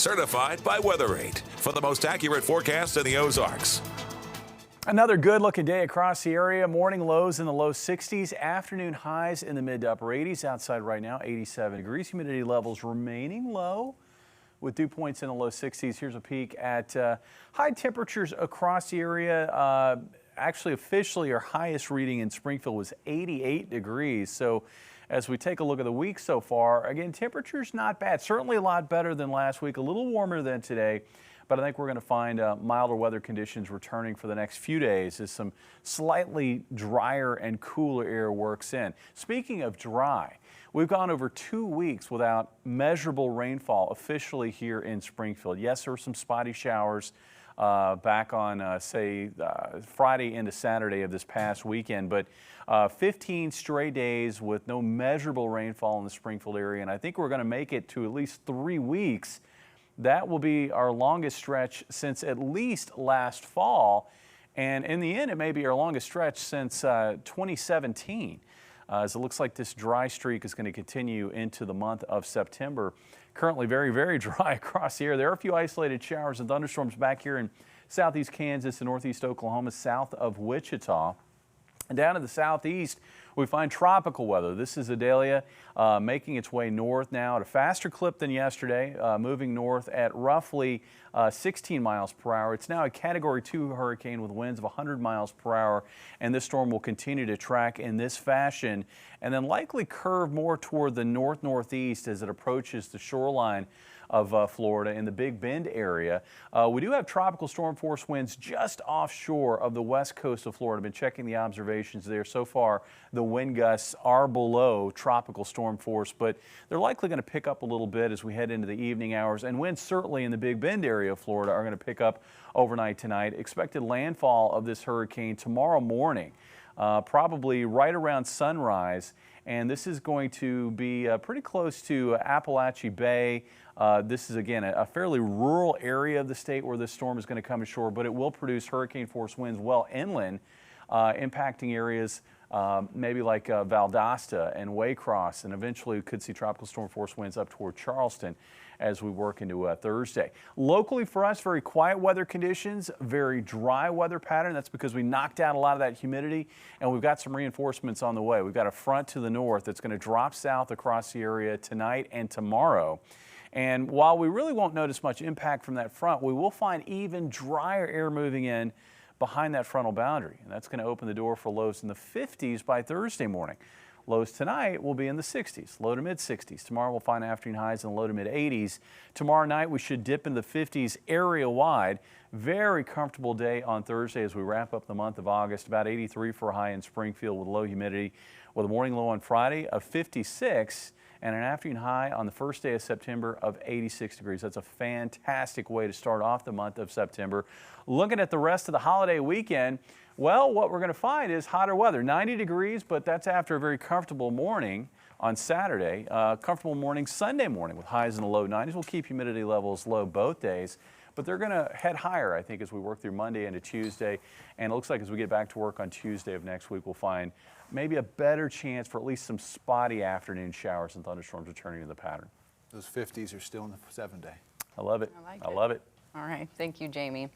certified by WeatherRate for the most accurate forecast in the Ozarks. Another good-looking day across the area. Morning lows in the low 60s, afternoon highs in the mid to upper 80s. Outside right now, 87 degrees. Humidity levels remaining low with dew points in the low 60s. Here's a peek at high temperatures across the area. Actually, officially, our highest reading in Springfield was 88 degrees. So as we take a look at the week so far, again, temperatures not bad. Certainly a lot better than last week, a little warmer than today. But I think we're going to find milder weather conditions returning for the next few days as some slightly drier and cooler air works in. Speaking of dry, we've gone over 2 weeks without measurable rainfall officially here in Springfield. Yes, there were some spotty showers back on, Friday into Saturday of this past weekend, but 15 straight days with no measurable rainfall in the Springfield area, and I think we're going to make it to at least 3 weeks. That will be our longest stretch since at least last fall, and in the end, it may be our longest stretch since 2017, as it looks like this dry streak is going to continue into the month of September. Currently very, very dry across the area. There are a few isolated showers and thunderstorms back here in southeast Kansas and northeast Oklahoma, south of Wichita. And down in the southeast, we find tropical weather. This is Idalia making its way north now at a faster clip than yesterday, moving north at roughly 16 miles per hour. It's now a Category 2 hurricane with winds of 100 miles per hour, and this storm will continue to track in this fashion and then likely curve more toward the north-northeast as it approaches the shoreline of Florida in the Big Bend area. We do have tropical storm force winds just offshore of the west coast of Florida. I've been checking the observations there. So far, the wind gusts are below tropical storm force, but they're likely going to pick up a little bit as we head into the evening hours. And winds certainly in the Big Bend area of Florida are going to pick up overnight tonight. Expected landfall of this hurricane tomorrow morning, probably right around sunrise. And this is going to be pretty close to Appalachia Bay. This is, again, a fairly rural area of the state where this storm is going to come ashore, but it will produce hurricane force winds well inland, impacting areas maybe like Valdosta and Waycross, and eventually we could see tropical storm force winds up toward Charleston as we work into Thursday. Locally for us, very quiet weather conditions, very dry weather pattern. That's because we knocked out a lot of that humidity, and we've got some reinforcements on the way. We've got a front to the north that's going to drop south across the area tonight and tomorrow. And while we really won't notice much impact from that front, we will find even drier air moving in behind that frontal boundary. And that's going to open the door for lows in the 50s by Thursday morning. Lows tonight will be in the 60s, low to mid 60s. Tomorrow we'll find afternoon highs in the low to mid 80s. Tomorrow night we should dip in the 50s area wide. Very comfortable day on Thursday as we wrap up the month of August. About 83 for a high in Springfield with low humidity, with a morning low on Friday of 56 and an afternoon high on the first day of September of 86 degrees. That's a fantastic way to start off the month of September. Looking at the rest of the holiday weekend, well, what we're going to find is hotter weather. 90 degrees, but that's after a very comfortable morning on Saturday. Comfortable morning Sunday morning with highs in the low 90s. We'll keep humidity levels low both days, but they're going to head higher, I think, as we work through Monday into Tuesday. And it looks like as we get back to work on Tuesday of next week, we'll find maybe a better chance for at least some spotty afternoon showers and thunderstorms returning to the pattern. Those 50s are still in the 7-day. I love it. I like I it. love it. All right. Thank you, Jamie.